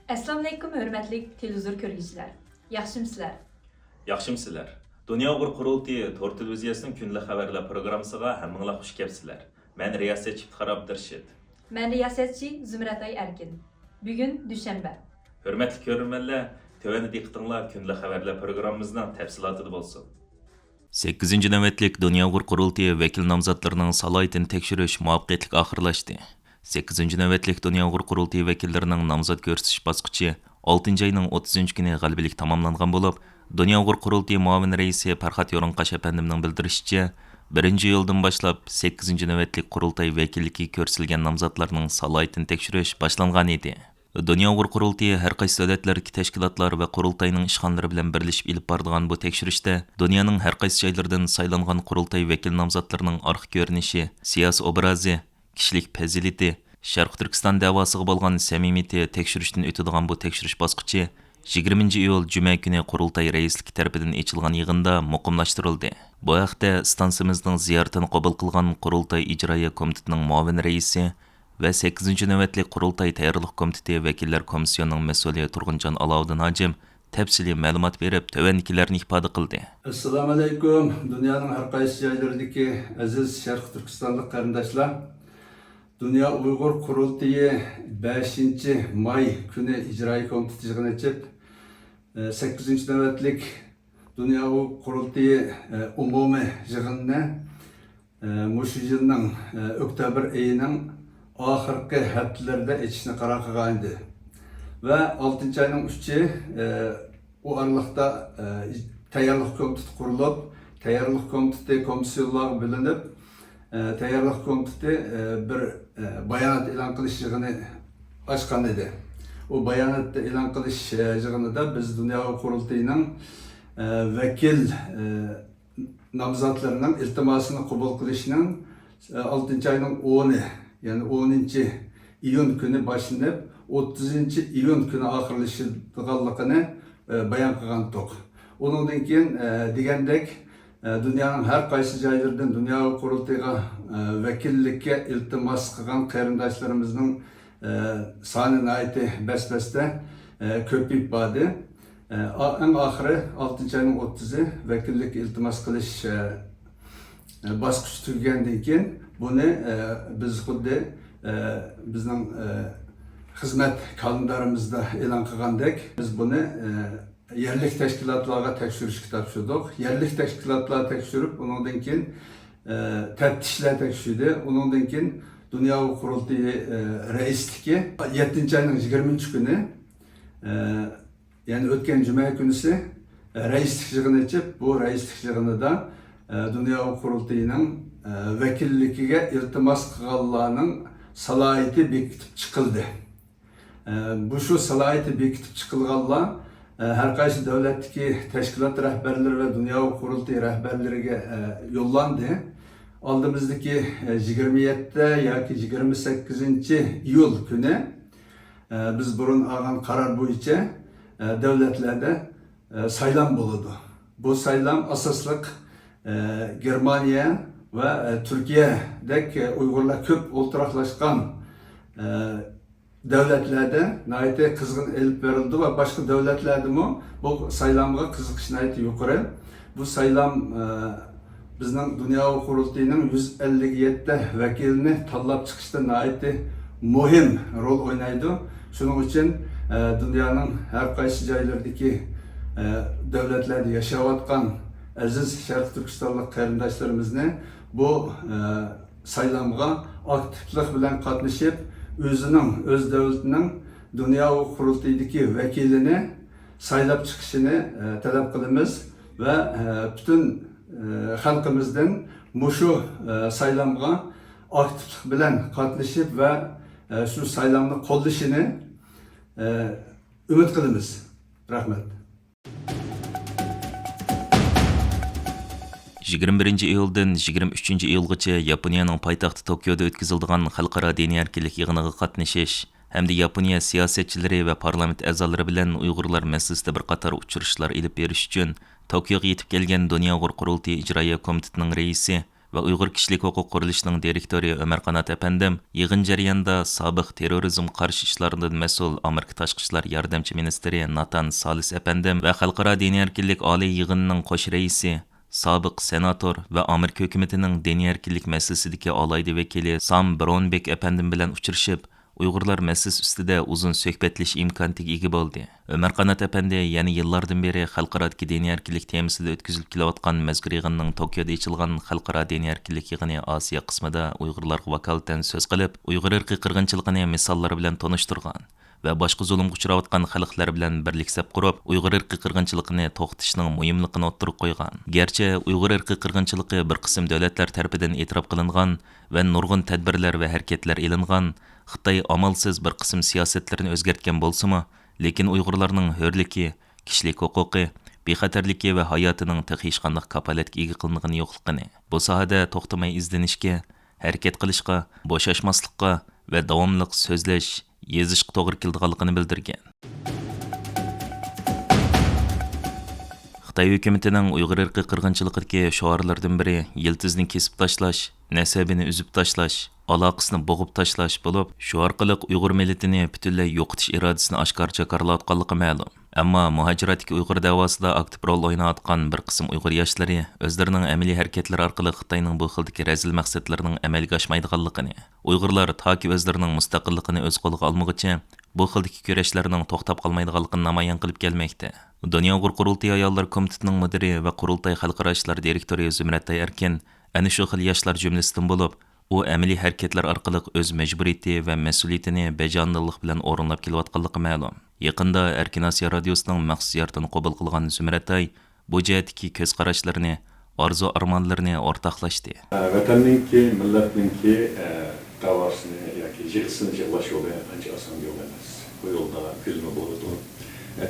Assalamu alaykum, hörmətli televizor görgüçülər. Yaxşımısınızlar? Yaxşımsızlar. Dünya Uyghur Qurultayı Tor televiziyasının günlük xəbərlər proqramısıga həmminglar xuş gəlibsizlər. Mən riyasətçi İftixar Abdurşid. Mən riyasətçi Zümrətay Erkin. Bugün düşənbə. Hörmətli görürmənlər, tövəndə diqqətinizlər günlük xəbərlər proqramımızın təfsilatı bolsun. 8-ci növbətlik Dünya Uyghur Qurultayı vəkil namzatlarının salayətini tekşürüş muvaffəqiyyətli axırlaşdı. 8-ci növbətlik Dünya Uyghur Qurultayı vəkillərinin namzat göstəriş basqıçı 6-cı ayının 30-cı günü qələbəlik tamamlanğan olub, Dünya Uyghur Qurultayı muavin reisi Farxat Yoranqaş əpəndimning bildirişçə, 1-ci iyuldan başlap 8-ci növbətlik Qurultay vəkilliki körsilgan namzatlarının salayətini tekşürüş başlanğan idi. Dünya Uyghur Qurultayı hər qaysı dövlətlərdəki təşkilatlar və Qurultayның işxanları bilan birləşib ilib bardığan bu tekşürüşdə dünyanın hər qaysı joylardan saylanğan Qurultay vəkil namzatlarının arxı görünüşü, siyasi obrazı, kişilik fəzileti, Şərq Türkistan davasıga bolğan səmimiyeti tekşürüşdən ötüdigan bu tekşürüş basqıçı 20 iyul Cümə günü Qurultay rəisligi tərəfindən açılğan yığında muqimlaşdırıldı. Bu haqda stansimizning ziyoratini qabul qilgan Qurultay İcraiya komitetining muavin raisi və 8-ci növbətlik Qurultay tayyorluq komiteti vəkillər komissiyasining mas'uli Turg'unjon Alovuddin Hojim təfsili məlumat berib tövəndikilərini ifadə qildi. Assalamu alaykum. Dünyanın hər qaysı joylarındakı aziz Şərq Türkistanlıq qarindoshlar. Dünya Uyghur Qurultayı 5 may günü icraî komiteti yığını açıp 8-ci növbətlik Dünya Uyghur Qurultayı umumi yığınını muşu yılının oktyabr ayının ahırkı həftələrdə açışını qarar qılğan idi. Və 6-cı ayının 3-cü o aralıqda tayyorluq komiteti qurulub, tayyorluq komiteti komissiyalar bilinib, tayyorluq komiteti bir bayanat e'lon qilish yig'ini ochgan edi. O bayanatni e'lon qilish yig'inida biz Dünya Qurultayining vakil namzatlarının iltimosini qabul qilishning 6 ayning 10'i, yani 10 iyun günü başlanıp 30 iyun günü ahırlaşıdığanlığını bayan qilgan edik. Onundan keyin degandek dünyanın her qaysı joylardan Dünya Qurultayıga vakillikka iltimos qilgan qarindoshlarımızın sani naiti bes-besde ko'payib bordi. En ahiri 6 ayning 30'i vakillik iltimos qilish bosqichi tugagandan keyin buni biz xuddi bizning xizmat kalendarimizda e'lon qilgandek biz buni yerlik teşkilatlarga tekşürüşkü topşirdik. Yerlik teşkilatlar tekşürüp, onundan keyin teftişler tekşirdi. Onundan keyin Dünya Qurultayı reisligi 7 ayının 20 günü, yani ötken Cuma günüsü reislik yığını açıp, bu reislik yığınıda Dünya Qurultayı'nın vekillikiga iltimos qilganlarning salohiyati bekitib chiqildi. Bu şu salohiyati bekitib chiqilganlar her qaysı devletdeki teşkilat rehberleri ve Dünya Qurultayı rehberleriga yollandı. Aldığımızdaki 27 yoki 28 iyul günü biz burun algan karar boyunca devletlerde saylam buludu. Bu saylam asaslık Germaniya ve Türkiye'deki Uygurlar köp olturaklaşkan devletlerde naite kızgın elip verildi ve başka devletlerde bu saylamga kızıkış naite yukarı. Bu saylam bizning Dünya Qurultayı'nın 157 vekilini tanlap çıkışta naite muhim rol oynaydı. Şunun için dünyanın her qaysı joylardaki devletlerde yaşayotgan aziz Şərq Türkistanlıq qarindoshlarimizni bu saylamga aktiflik bilan qatnashib öz devletinin Dünya Qurultayı'daki vekilini saylab çıkışını talep kılımız ve bütün halkımızdan muşu saylamga aktiflik bilan qatnashib ve şu saylamni qo'llashini ümit kılımız. Rahmet. 21 iyuldan 23 iyulgacha Yaponiyaning poytaxti Tokioda o'tkaziladigan xalqaro diniy erkinlik yig'iniga qatnashish hamda Yaponiya siyosatchilari va parlament a'zolari bilan Uyg'urlar masalasida bir qator uchrashuvlar ilib berish uchun Tokioga yetib kelgan Dünya Uyghur Qurultayı İcraiya komitetining raisi va Uyg'ur kishilik huquq qurilishining direktori Ömer Qanat apandim yig'in jarayonida sobiq terrorizm qarshi ishlardan mas'ul Amerika tashqi ishlar yordamchi ministri Natan Salis apandim va xalqaro diniy erkinlik oliy yig'inining qo'sh raisi sobiq senator va Amerika hukumatining diniy erkinlik masalasidagi alayda vakili Sam Brownback apandim bilan uchrashib Uyg'urlar masalasi ustida uzun suhbatlash imkoniyatiga ega bo'ldi. Ömer Qanat apandi yana yillardan beri xalqarodagi diniy erkinlik temasida o'tkazilib kelayotgan mazkur yig'inning Tokioda ochilgan xalqaro diniy erkinlik yig'ini Osiyo qismida Uyg'urlarga vakolatan so'z qilib, Uyg'ur irqiy qirg'inchiligini misollar bilan tanishtirgan va boshqa zulmga uchrayotgan xalqlar bilan birliksab qurib, Uyg'ur irqiy qirg'inchiligini to'xtatishning muhimligini o'ttirib qo'ygan. Garchi Uyg'ur irqiy qirg'inchiligi bir qism davlatlar tomonidan e'tirof qilingan va nurg'un tadbirlar va harakatlar elingan, Xitoy amalsiz bir qism siyosatlarni o'zgartgan bo'lsa-mu, lekin Uyg'urlarning hurligi, kishilik huquqi, bexatarligi va hayotining hech qanday kapolatga ega qilinmagani yo'qligini, bu sohada to'xtamay izlanishga, harakat qilishga, bo'shashmaslikqa va davomli so'zlash, yezishga to'g'ri keladiganligini bildirgan. Xitoy hukumatining Uyg'ur irqiy qirg'inchiligidagi shiorlaridan biri yiltizni kesib tashlash, nasabini uzib tashlash, aloqasini bo'g'ib tashlash bo'lib, shu orqali Uyg'ur millatini butunlay yo'qotish irodasini oshkor jakarlayotganligi ma'lum. Ammo muhojiratdagi Uyg'ur davosida aktiv rol o'ynayotgan bir qism Uyg'ur yoshlari o'zlarining amaliy harakatlari orqali Xitoyning bu xildagi razil maqsadlarining amalga oshmaydiganligini, Uyg'urlar toki o'zlarining mustaqilligini o'z qo'liga olmoqcha bu xildagi kurashlarning to'xtab qolmaydiganligini namoyon qilib kelmoqda. Dunyo Uyg'ur qurultiyi ayollar komitetining mudiri va qurultay xalqaro ishlar direktori Zumratay Erkin ana shu xil yoshlar jumlasidan bo'lib, u amaliy harakatlar orqali o'z majburiyati va mas'uliyatini bajonidillik bilan o'rinlab kelayotganligi ma'lum. Yaqinda Erkin Osiyo radiosining maxsus ziyoratini qabul qilgan Zumratay bu jihatdagi ko'z qarashlarini, orzu-armonlarini o'rtoqlashdi. Vatanninki, millatninki davosini yoki yig'isini yig'lash yo'li ancha oson yo'l emas. Bu yo'lda kulmi bo'ladi,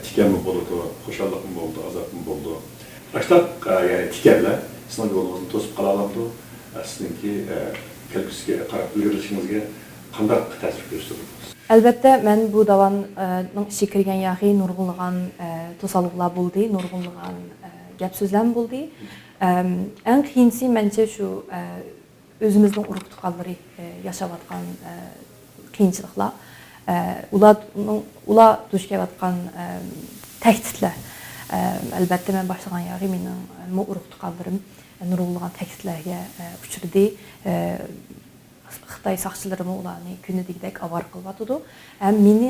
tikanmi bo'ladi, xushalliqmi bo'ldi, azobmi bo'ldi. Başta yani tikanlar sinov yo'lini to'sib qala oladi. Sizningki kelgusiga qarab yurishingizga qanday ta'sir ko'rsatadi? Albatta, men bu davanning ichiga kirgan yaxshi nurg'unlagan to'sqinliklar bo'ldi, nurg'unlagan gap so'zlar bo'ldi. Eng qiyinchisi mencha shu o'zimizning urug' tuqqanlari yashayotgan qiyinchiliklar, ular duch kelayotgan tahdidlar. Albatta, men boshlagan yaxshi mening urug' tuqqanlarim nurg'unlagan tahdidlarga uchradi. Xitoy saqchilari ularni kunidagidek avar qilyotdi. Meni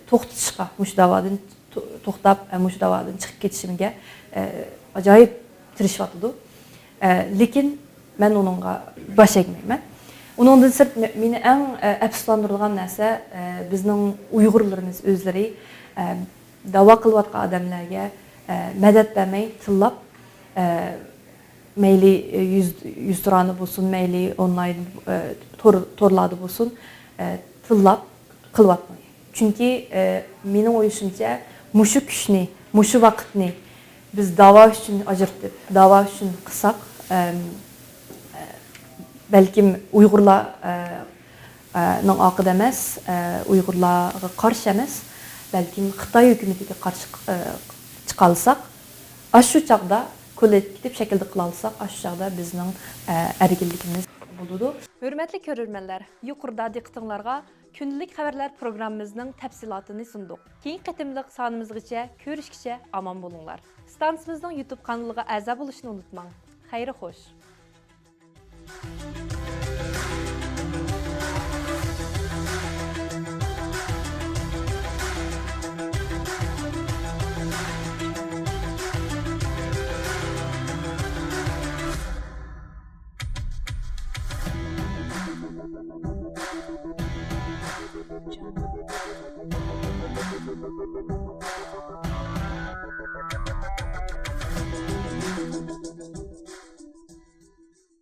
to'xtatishga, mush davodan to'xtab, mush davodan chiqib ketishimga ajoyib tirishyotdi. Lekin men uningga bosh egmayman. Uningdan sirt meni eng afsuslantirgan narsa bizning Uyg'urlarimiz o'zlari davo qilayotgan odamlarga madad bermay tillab mayli yüz turanı bo'lsin, mayli online torlarda bo'lsin, tillab qilyapman. Chunki mening o'yishimcha, mushu kuchni, mushu vaqtni biz davo uchun ajratib, davo uchun qilsak, balkim Uyg'urlarning oqida emas, Uyg'urlarga qarshi emas, balkim Xitoy hukumatiga qarshi chiqalsak, shu chaqda kollektiv şekilde kılalsak, aşağıda bizning erkinligimiz buludu. Hürmetli görürmenler, yuqorida diqqatinglarga kunlik xabarlar programmamızning tafsilotini sunduk. Keyin qitimliq sonimizgacha ko'rishgacha omon bo'linglar. Stansiyamizning YouTube kanaliga a'zo bo'lishni unutmang. Xayri xo'sh. Thank you.